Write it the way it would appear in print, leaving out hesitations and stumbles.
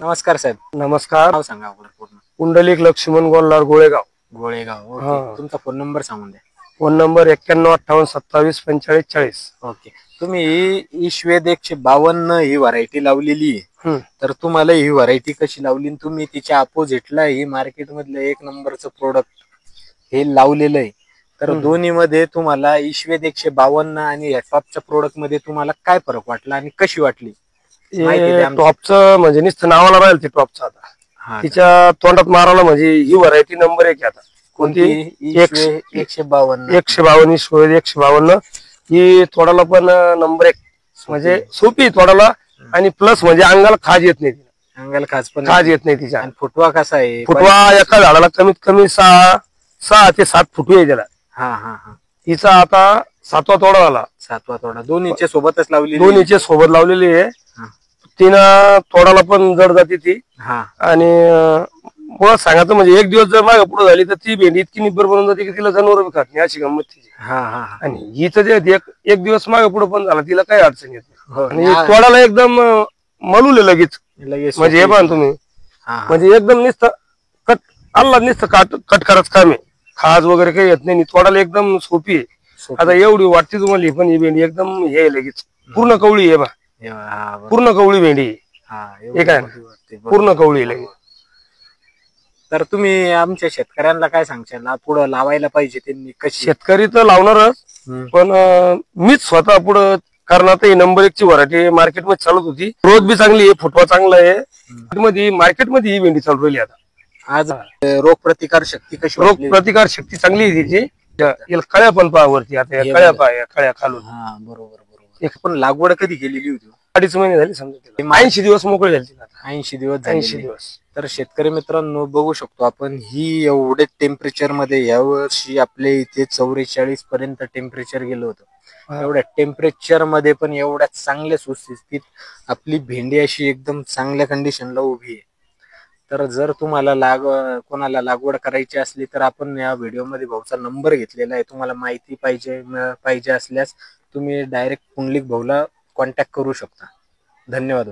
नमस्कार साहेब. नमस्कार. नाव सांगा अगोदर पूर्ण. पुंडलिक लक्ष्मण गोल्हार गोळेगाव. गोळेगाव. ओके. तुमचा फोन नंबर सांगून द्या. Phone number 9158274540. ओके. तुम्ही ईश्वेद 152 ही व्हरायटी लावलेली आहे. तर तुम्हाला ही व्हरायटी कशी लावली? तुम्ही तिच्या अपोजिटला ही मार्केट मधलं एक नंबरचं प्रोडक्ट हे लावलेलं आहे. तर दोन्ही मध्ये तुम्हाला ईश्वेद 152 आणि टॉपच्या प्रोडक्ट मध्ये तुम्हाला काय फरक वाटला आणि कशी वाटली? टॉपचं म्हणजे नुसतं नावाला राहील ते टॉपचं. आता तिच्या तोंडात मारायला म्हणजे ही व्हरायटी नंबर 1 आता. कोणती? 152. 152 ही तोडाला पण नंबर 1 म्हणजे सोपी तोडाला आणि प्लस म्हणजे अंगाला खाज येत नाही. अंगाला खाज येत नाही तिच्या. फुटवा कसा आहे? फुटवा एका झाडाला कमीत कमी 6 ते 7 फुटवे आहे त्याला. तिचा आता 7वा तोडा झाला. 7वा तोडा. दोन्हीच्या सोबतच लावली? दोन्हीच्या सोबत लावलेली आहे. तिनं तोडाला पण जड जाते ती. आणि मुळात सांगायचं म्हणजे एक दिवस जर मागे पुढे झाली तर ती भेंडी इतकी निब्बर बनून जाते की तिला जनावर बी खात नाही, अशी गंमत तिची. आणि हिचं जे एक दिवस मागे पुढे पण झाला तिला काही अडचण येत नाही. आणि तोडाला एकदम मलूले लगेच. म्हणजे हे पण तुम्ही म्हणजे एकदम नुसतं कट आल्ला नुसतं कट करायचं काम आहे. खाज वगैरे काही येत नाही. तोडाला एकदम सोपी आहे. आता एवढी वाटते तुम्हाला ही पण ही भेंडी एकदम हे लगेच पूर्ण कवळी आहे बा. पूर्ण कवळी भेंडी हे काय पूर्ण कवळी लगेच. तर तुम्ही आमच्या शेतकऱ्यांना काय सांगशाल? पुढं लावायला पाहिजे त्यांनी कशी? शेतकरी तर लावणारच, पण मीच स्वतः पुढं कारण आता ही नंबर 1 ची व्हरायटी मार्केटमध्ये चालत होती. ग्रोथ बी चांगली आहे, फुटवा चांगला आहे. मार्केटमध्ये ही भेंडी चालू राहिली आता. आज रोग प्रतिकार शक्ती कशी? रोग प्रतिकार शक्ती चांगली आहे तिची. कळ्या पण पहा वरती. आता कळ्या पहा, कळ्या खालून. बरोबर. पण लागवड कधी केलेली होती? 2.5 महिने झाली समजा. 80 दिवस मोकळे झाले. 80 दिवस. तर शेतकरी मित्रांनो बघू शकतो आपण ही एवढे टेम्परेचर मध्ये यावर्षी आपल्या इथे 44 पर्यंत टेम्परेचर गेलं होतं. एवढ्या टेम्परेचर मध्ये पण एवढ्या चांगल्या सुस्थितीत आपली भेंडी अशी एकदम चांगल्या कंडिशनला उभी आहे. तर जर तुम्हाला कोणाला लागवड करायची असली तर आपण या व्हिडिओमध्ये भाऊचा नंबर घेतलेला आहे. तुम्हाला माहिती पाहिजे असल्यास तुम्ही डायरेक्ट पुंडलिक भाऊला कॉन्टॅक्ट करू शकता. धन्यवाद.